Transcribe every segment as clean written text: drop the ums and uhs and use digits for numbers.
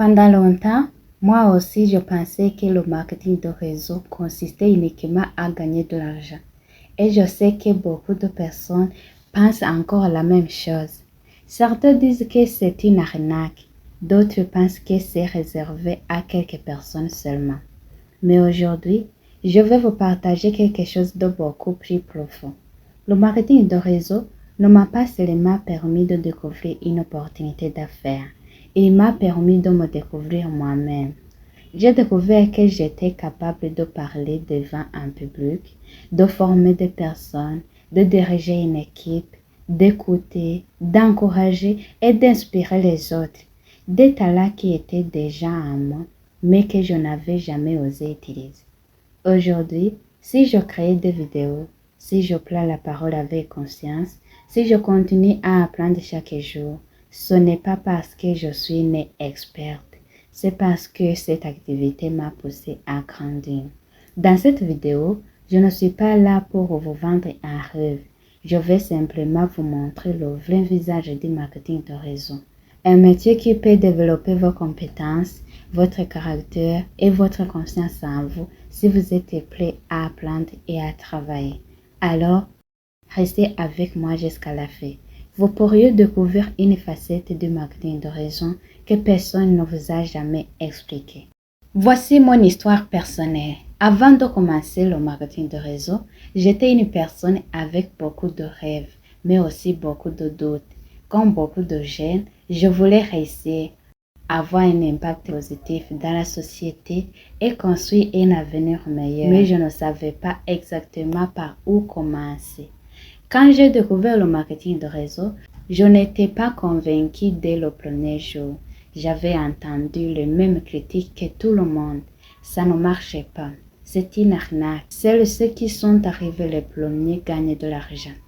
Pendant longtemps, moi aussi, je pensais que le marketing de réseau consistait uniquement à gagner de l'argent. Et je sais que beaucoup de personnes pensent encore la même chose. Certains disent que c'est une arnaque, d'autres pensent que c'est réservé à quelques personnes seulement. Mais aujourd'hui, je vais vous partager quelque chose de beaucoup plus profond. Le marketing de réseau ne m'a pas seulement permis de découvrir une opportunité d'affaires, il m'a permis de me découvrir moi-même. J'ai découvert que j'étais capable de parler devant un public, de former des personnes, de diriger une équipe, d'écouter, d'encourager et d'inspirer les autres. Des talents qui étaient déjà en moi, mais que je n'avais jamais osé utiliser. Aujourd'hui, si je crée des vidéos, si je prends la parole avec conscience, si je continue à apprendre chaque jour, ce n'est pas parce que je suis née experte, c'est parce que cette activité m'a poussé à grandir. Dans cette vidéo, je ne suis pas là pour vous vendre un rêve. Je vais simplement vous montrer le vrai visage du marketing de réseau. Un métier qui peut développer vos compétences, votre caractère et votre confiance en vous si vous êtes prêt à apprendre et à travailler. Alors, restez avec moi jusqu'à la fin. Vous pourriez découvrir une facette du marketing de réseau que personne ne vous a jamais expliquée. Voici mon histoire personnelle. Avant de commencer le marketing de réseau, j'étais une personne avec beaucoup de rêves, mais aussi beaucoup de doutes. Comme beaucoup de jeunes, je voulais réussir, avoir un impact positif dans la société et construire un avenir meilleur. Mais je ne savais pas exactement par où commencer. Quand j'ai découvert le marketing de réseau, je n'étais pas convaincue dès le premier jour. J'avais entendu les mêmes critiques que tout le monde. Ça ne marchait pas. C'est une arnaque. Seuls ceux qui sont arrivés les premiers gagnent de l'argent.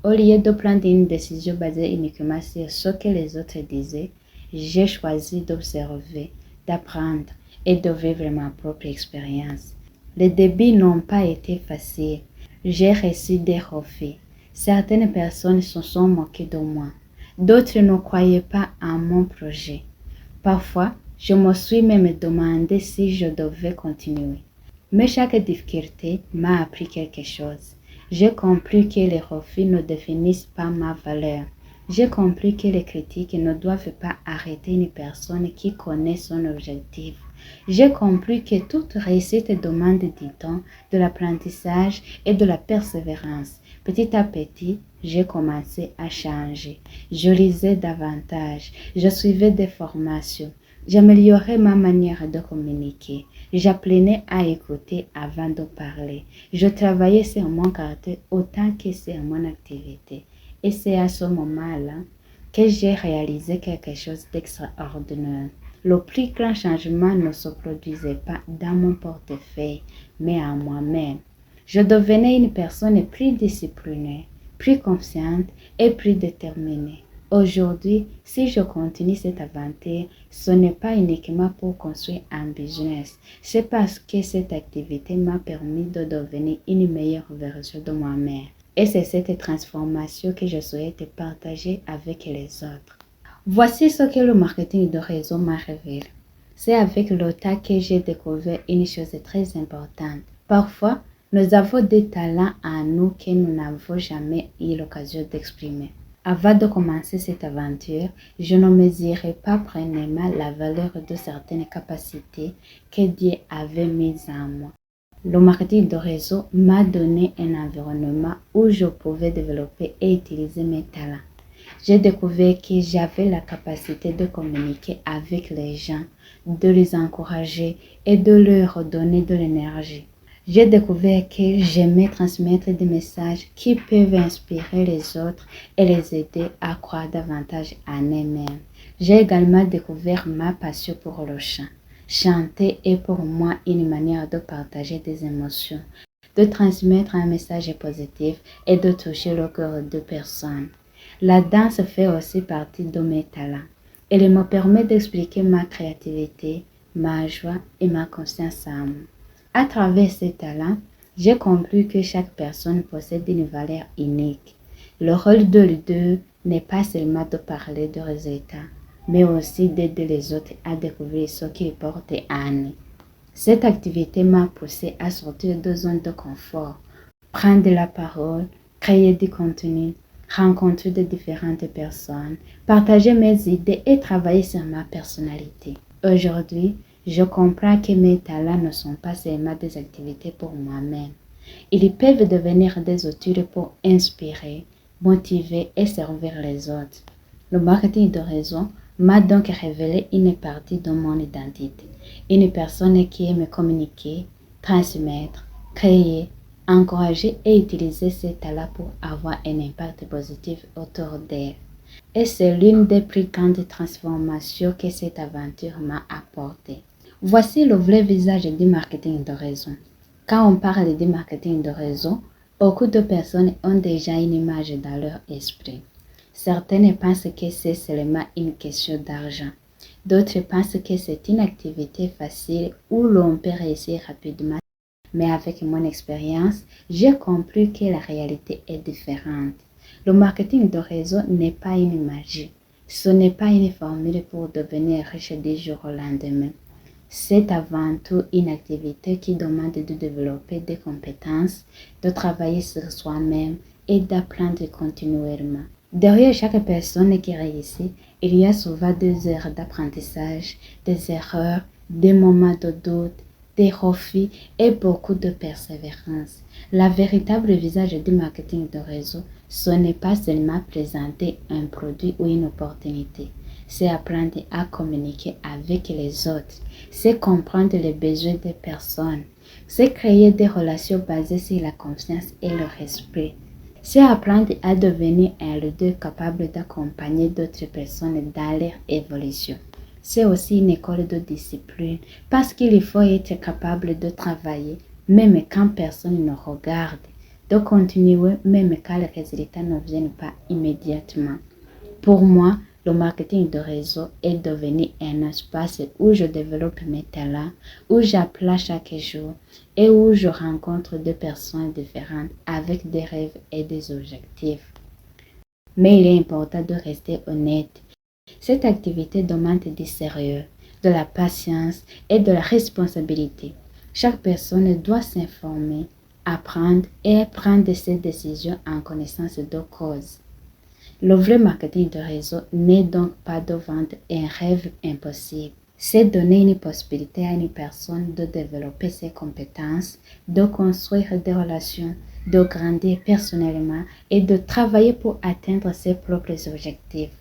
Au lieu de prendre une décision basée uniquement sur ce que les autres disaient, j'ai choisi d'observer, d'apprendre et de vivre ma propre expérience. Les débuts n'ont pas été faciles. J'ai reçu des refus. Certaines personnes se sont moquées de moi. D'autres ne croyaient pas en mon projet. Parfois, je me suis même demandé si je devais continuer. Mais chaque difficulté m'a appris quelque chose. J'ai compris que les refus ne définissent pas ma valeur. J'ai compris que les critiques ne doivent pas arrêter une personne qui connaît son objectif. J'ai compris que toute réussite demande du temps, de l'apprentissage et de la persévérance. Petit à petit, j'ai commencé à changer. Je lisais davantage, je suivais des formations. J'améliorais ma manière de communiquer. J'apprenais à écouter avant de parler. Je travaillais sur mon caractère autant que sur mon activité. Et c'est à ce moment-là que j'ai réalisé quelque chose d'extraordinaire. Le plus grand changement ne se produisait pas dans mon portefeuille, mais en moi-même. Je devenais une personne plus disciplinée, plus confiante et plus déterminée. Aujourd'hui, si je continue cette aventure, ce n'est pas uniquement pour construire un business, c'est parce que cette activité m'a permis de devenir une meilleure version de moi-même. Et c'est cette transformation que je souhaite partager avec les autres. Voici ce que le marketing de réseau m'a révélé. C'est avec le temps que j'ai découvert une chose très importante. Parfois, nous avons des talents en nous que nous n'avons jamais eu l'occasion d'exprimer. Avant de commencer cette aventure, je ne mesurais pas pleinement la valeur de certaines capacités que Dieu avait mises en moi. Le marketing de réseau m'a donné un environnement où je pouvais développer et utiliser mes talents. J'ai découvert que j'avais la capacité de communiquer avec les gens, de les encourager et de leur donner de l'énergie. J'ai découvert que j'aimais transmettre des messages qui peuvent inspirer les autres et les aider à croire davantage en eux-mêmes. J'ai également découvert ma passion pour le chant. Chanter est pour moi une manière de partager des émotions, de transmettre un message positif et de toucher le cœur de personnes. La danse fait aussi partie de mes talents. Elle me permet d'expliquer ma créativité, ma joie et ma conscience en moi. À travers ces talents, j'ai compris que chaque personne possède une valeur unique. Le rôle de leader n'est pas seulement de parler de résultats, mais aussi d'aider les autres à découvrir ce qu'ils portent en eux. Cette activité m'a poussé à sortir de zone de confort, prendre la parole, créer du contenu, rencontrer de différentes personnes, partager mes idées et travailler sur ma personnalité. Aujourd'hui, je comprends que mes talents ne sont pas seulement des activités pour moi-même. Ils peuvent devenir des outils pour inspirer, motiver et servir les autres. Le marketing de réseau m'a donc révélé une partie de mon identité. Une personne qui aime communiquer, transmettre, créer, encourager et utiliser ses talents pour avoir un impact positif autour d'elle. Et c'est l'une des plus grandes transformations que cette aventure m'a apportée. Voici le vrai visage du marketing de réseau. Quand on parle du marketing de réseau, beaucoup de personnes ont déjà une image dans leur esprit. Certaines pensent que c'est seulement une question d'argent. D'autres pensent que c'est une activité facile où l'on peut réussir rapidement. Mais avec mon expérience, j'ai compris que la réalité est différente. Le marketing de réseau n'est pas une magie. Ce n'est pas une formule pour devenir riche du jour au lendemain. C'est avant tout une activité qui demande de développer des compétences, de travailler sur soi-même et d'apprendre continuellement. Derrière chaque personne qui réussit, il y a souvent des heures d'apprentissage, des erreurs, des moments de doute, des refus et beaucoup de persévérance. La véritable visage du marketing de réseau, ce n'est pas seulement présenter un produit ou une opportunité. C'est apprendre à communiquer avec les autres. C'est comprendre les besoins des personnes. C'est créer des relations basées sur la confiance et le respect. C'est apprendre à devenir un leader capable d'accompagner d'autres personnes dans leur évolution. C'est aussi une école de discipline parce qu'il faut être capable de travailler même quand personne ne regarde, de continuer même quand les résultats ne viennent pas immédiatement. Pour moi, le marketing de réseau est devenu un espace où je développe mes talents, où j'apprends chaque jour et où je rencontre des personnes différentes avec des rêves et des objectifs. Mais il est important de rester honnête. Cette activité demande du sérieux, de la patience et de la responsabilité. Chaque personne doit s'informer, apprendre et prendre ses décisions en connaissance de cause. Le vrai marketing de réseau n'est donc pas de vendre un rêve impossible. C'est donner une possibilité à une personne de développer ses compétences, de construire des relations, de grandir personnellement et de travailler pour atteindre ses propres objectifs.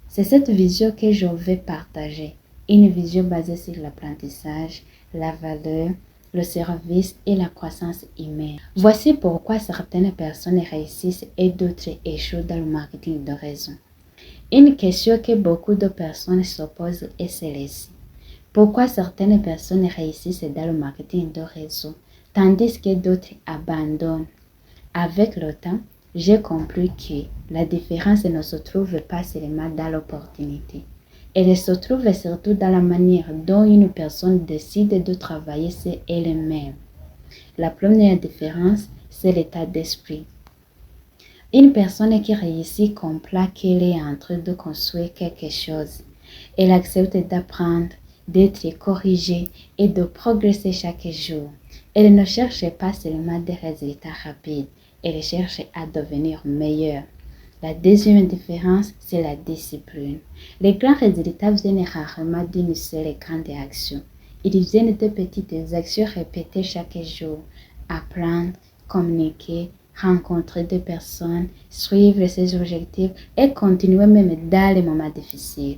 C'est cette vision que je vais partager, une vision basée sur l'apprentissage, la valeur, le service et la croissance humaine. Voici pourquoi certaines personnes réussissent et d'autres échouent dans le marketing de réseau. Une question que beaucoup de personnes se posent est celle-ci. Pourquoi certaines personnes réussissent dans le marketing de réseau, tandis que d'autres abandonnent? Avec le temps, j'ai compris que la différence ne se trouve pas seulement dans l'opportunité. Elle se trouve surtout dans la manière dont une personne décide de travailler sur elle-même. La première différence, c'est l'état d'esprit. Une personne qui réussit comprend qu'elle est en train de construire quelque chose. Elle accepte d'apprendre, d'être corrigée et de progresser chaque jour. Elle ne cherche pas seulement des résultats rapides, elle cherche à devenir meilleure. La deuxième différence, c'est la discipline. Les grands résultats viennent rarement d'une seule grande action. Ils viennent de petites actions répétées chaque jour. Apprendre, communiquer, rencontrer des personnes, suivre ses objectifs et continuer même dans les moments difficiles.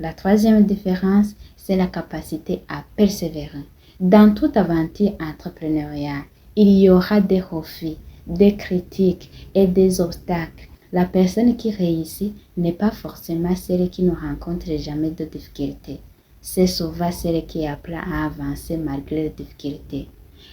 La troisième différence, c'est la capacité à persévérer. Dans toute aventure entrepreneuriale, il y aura des refus, des critiques et des obstacles. La personne qui réussit n'est pas forcément celle qui ne rencontre jamais de difficultés. C'est souvent celle qui apprend à avancer malgré les difficultés.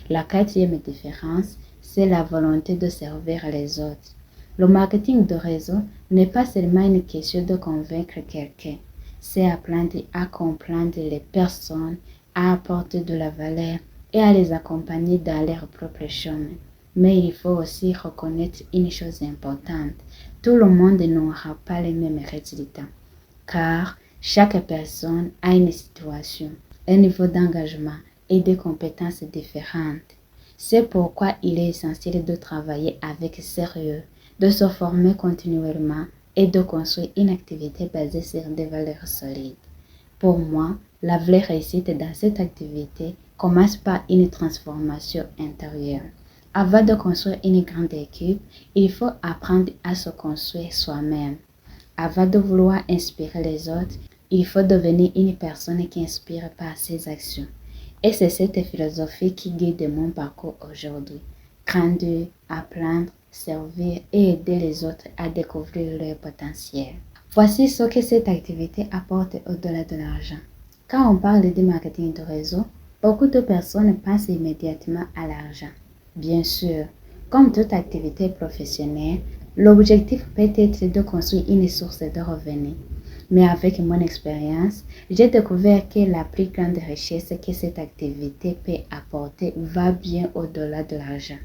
La quatrième différence, c'est la volonté de servir les autres. Le marketing de réseau n'est pas seulement une question de convaincre quelqu'un. C'est apprendre à comprendre les personnes, à apporter de la valeur et à les accompagner dans leur propre chemin. Mais il faut aussi reconnaître une chose importante. Tout le monde n'aura pas les mêmes résultats, car Chaque personne a une situation, un niveau d'engagement et des compétences différentes. C'est pourquoi il est essentiel de travailler avec sérieux, de se former continuellement et de construire une activité basée sur des valeurs solides. Pour moi, la vraie réussite dans cette activité commence par une transformation intérieure. Avant de construire une grande équipe, il faut apprendre à se construire soi-même. Avant de vouloir inspirer les autres, il faut devenir une personne qui inspire par ses actions. Et c'est cette philosophie qui guide mon parcours aujourd'hui. Grandir, apprendre, servir et aider les autres à découvrir leur potentiel. Voici ce que cette activité apporte au-delà de l'argent. Quand on parle de marketing de réseau, beaucoup de personnes pensent immédiatement à l'argent. Bien sûr, comme toute activité professionnelle, l'objectif peut être de construire une source de revenus. Mais avec mon expérience, j'ai découvert que la plus grande richesse que cette activité peut apporter va bien au-delà de l'argent.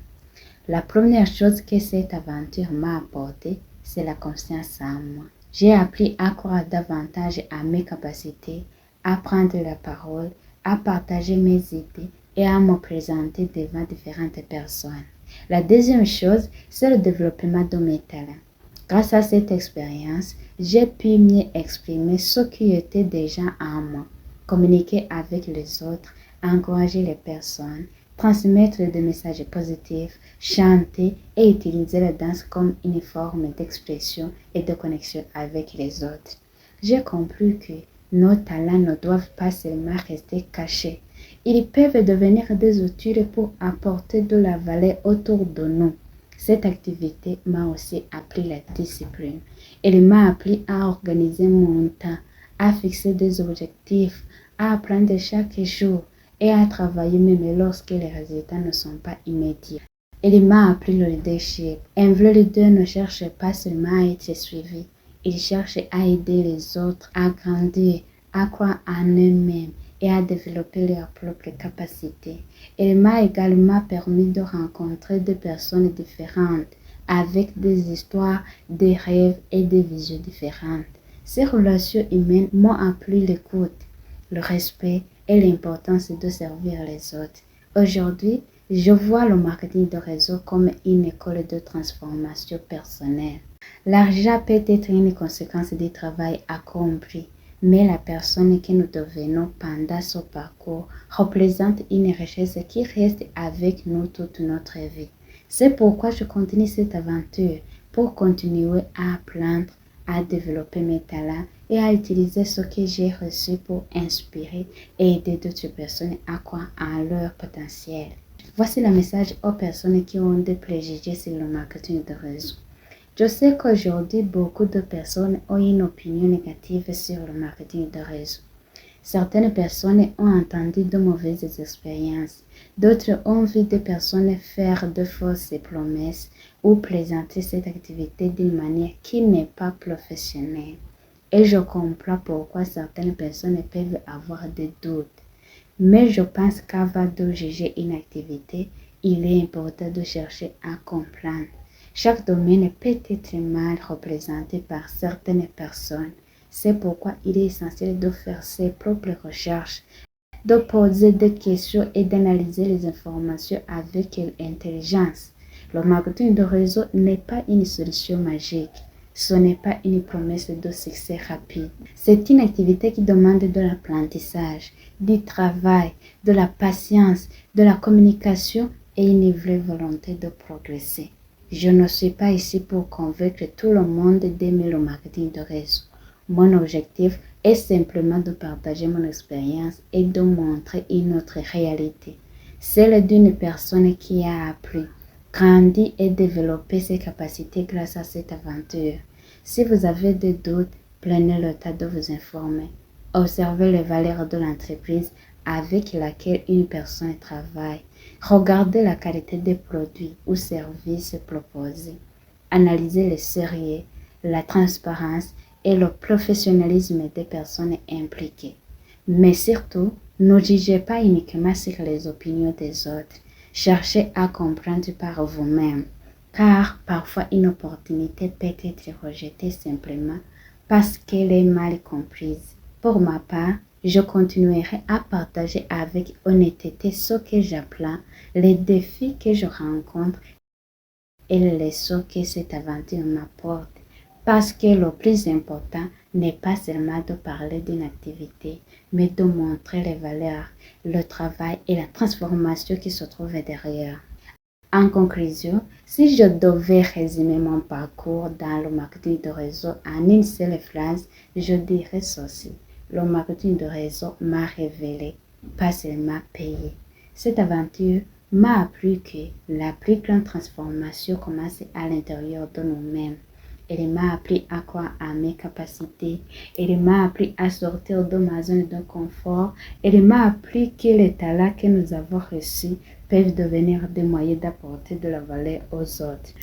La première chose que cette aventure m'a apportée, c'est la confiance en moi. J'ai appris à croire davantage à mes capacités, à prendre la parole, à partager mes idées et à me présenter devant différentes personnes. La deuxième chose, c'est le développement de mes talents. Grâce à cette expérience, j'ai pu mieux exprimer ce qui était déjà en moi, communiquer avec les autres, encourager les personnes, transmettre des messages positifs, chanter et utiliser la danse comme une forme d'expression et de connexion avec les autres. J'ai compris que nos talents ne doivent pas seulement rester cachés. Ils peuvent devenir des outils pour apporter de la valeur autour de nous. Cette activité m'a aussi appris la discipline. Elle m'a appris à organiser mon temps, à fixer des objectifs, à apprendre chaque jour et à travailler même lorsque les résultats ne sont pas immédiats. Elle m'a appris le leadership. Un vrai leader ne cherche pas seulement à être suivi, il cherche à aider les autres à grandir, à croire en eux-mêmes et à développer leurs propres capacités. Elle m'a également permis de rencontrer des personnes différentes, avec des histoires, des rêves et des visions différentes. Ces relations humaines m'ont appris l'écoute, le respect et l'importance de servir les autres. Aujourd'hui, je vois le marketing de réseau comme une école de transformation personnelle. L'argent peut être une conséquence du travail accompli, mais la personne que nous devenons pendant ce parcours représente une richesse qui reste avec nous toute notre vie. C'est pourquoi je continue cette aventure, pour continuer à apprendre, à développer mes talents et à utiliser ce que j'ai reçu pour inspirer et aider d'autres personnes à croire en leur potentiel. Voici le message aux personnes qui ont des préjugés sur le marketing de réseau. Je sais qu'aujourd'hui, beaucoup de personnes ont une opinion négative sur le marketing de réseau. Certaines personnes ont entendu de mauvaises expériences. D'autres ont vu des personnes faire de fausses promesses ou présenter cette activité d'une manière qui n'est pas professionnelle. Et je comprends pourquoi certaines personnes peuvent avoir des doutes. Mais je pense qu'avant de juger une activité, il est important de chercher à comprendre. Chaque domaine peut être mal représenté par certaines personnes. C'est pourquoi il est essentiel de faire ses propres recherches, de poser des questions et d'analyser les informations avec intelligence. Le marketing de réseau n'est pas une solution magique. Ce n'est pas une promesse de succès rapide. C'est une activité qui demande de l'apprentissage, du travail, de la patience, de la communication et une vraie volonté de progresser. Je ne suis pas ici pour convaincre tout le monde d'aimer le marketing de réseau. Mon objectif est simplement de partager mon expérience et de montrer une autre réalité, celle d'une personne qui a appris, grandi et développé ses capacités grâce à cette aventure. Si vous avez des doutes, prenez le temps de vous informer. Observez les valeurs de l'entreprise avec laquelle une personne travaille. Regardez la qualité des produits ou services proposés. Analysez le sérieux, la transparence et le professionnalisme des personnes impliquées. Mais surtout, ne jugez pas uniquement sur les opinions des autres. Cherchez à comprendre par vous-même, car parfois une opportunité peut être rejetée simplement parce qu'elle est mal comprise. Pour ma part, je continuerai à partager avec honnêteté ce que j'apprends, les défis que je rencontre et les leçons que cette aventure m'apporte. Parce que le plus important n'est pas seulement de parler d'une activité, mais de montrer les valeurs, le travail et la transformation qui se trouvent derrière. En conclusion, si je devais résumer mon parcours dans le marketing de réseau en une seule phrase, je dirais ceci. Le marketing de réseau m'a révélé, pas seulement payé. Cette aventure m'a appris que la plus grande transformation commence à l'intérieur de nous-mêmes. Elle m'a appris à croire à mes capacités. Elle m'a appris à sortir de ma zone de confort. Elle m'a appris que les talents que nous avons reçus peuvent devenir des moyens d'apporter de la valeur aux autres.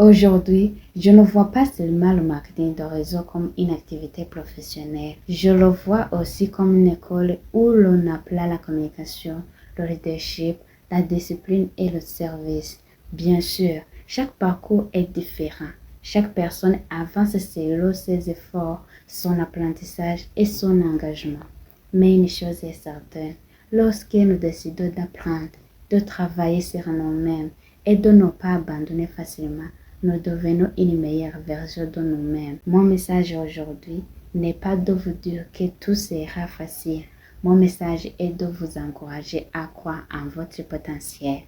Aujourd'hui, je ne vois pas seulement le marketing de réseau comme une activité professionnelle. Je le vois aussi comme une école où l'on apprend la communication, le leadership, la discipline et le service. Bien sûr, chaque parcours est différent. Chaque personne avance selon ses efforts, son apprentissage et son engagement. Mais une chose est certaine, lorsque nous décidons d'apprendre, de travailler sur nous-mêmes et de ne pas abandonner facilement, nous devenons une meilleure version de nous-mêmes. Mon message aujourd'hui n'est pas de vous dire que tout sera facile. Mon message est de vous encourager à croire en votre potentiel.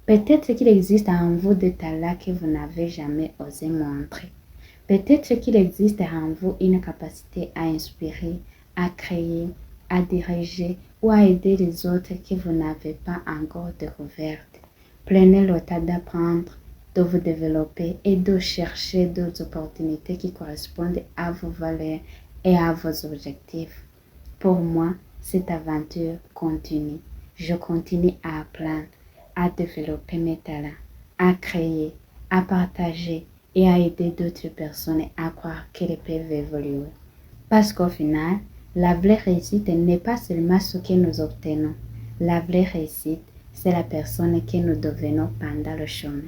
Peut-être qu'il existe en vous des talents que vous n'avez jamais osé montrer. Peut-être qu'il existe en vous une capacité à inspirer, à créer, à diriger ou à aider les autres que vous n'avez pas encore découvertes. Prenez le temps d'apprendre, de vous développer et de chercher d'autres opportunités qui correspondent à vos valeurs et à vos objectifs. Pour moi, cette aventure continue. Je continue à apprendre, à développer mes talents, à créer, à partager et à aider d'autres personnes à croire qu'elles peuvent évoluer. Parce qu'au final, la vraie réussite n'est pas seulement ce que nous obtenons. La vraie réussite, c'est la personne que nous devenons pendant le chemin.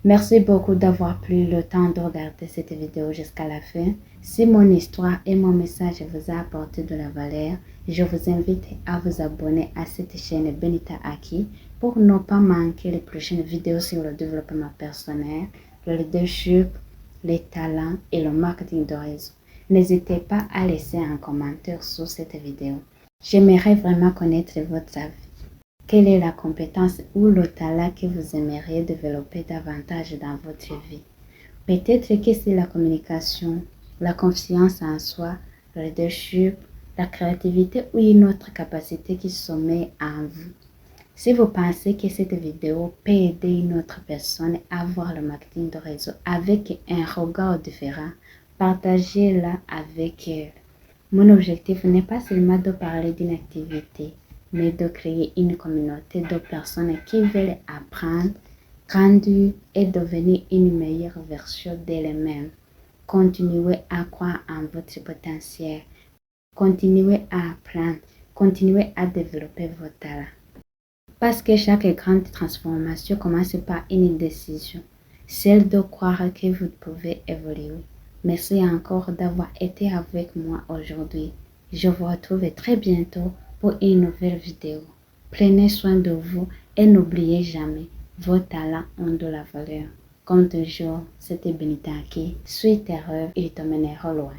Merci beaucoup d'avoir pris le temps de regarder cette vidéo jusqu'à la fin. Si mon histoire et mon message vous a apporté de la valeur, je vous invite à vous abonner à cette chaîne Benita Aki pour ne pas manquer les prochaines vidéos sur le développement personnel, le leadership, les talents et le marketing de réseau. N'hésitez pas à laisser un commentaire sous cette vidéo. J'aimerais vraiment connaître votre avis. Quelle est la compétence ou le talent que vous aimeriez développer davantage dans votre vie? Peut-être que c'est la communication, la confiance en soi, le leadership, la créativité ou une autre capacité qui sommeille en vous. Si vous pensez que cette vidéo peut aider une autre personne à voir le marketing de réseau avec un regard différent, partagez-la avec elle. Mon objectif n'est pas seulement de parler d'une activité, mais de créer une communauté de personnes qui veulent apprendre, grandir et devenir une meilleure version d'elles-mêmes. Continuez à croire en votre potentiel. Continuez à apprendre. Continuez à développer vos talents. Parce que chaque grande transformation commence par une décision, celle de croire que vous pouvez évoluer. Merci encore d'avoir été avec moi aujourd'hui. Je vous retrouve très bientôt pour une nouvelle vidéo. Prenez soin de vous et n'oubliez jamais, vos talents ont de la valeur. Comme toujours, c'était Benita Aki. Suis tes rêves et te mèneront loin.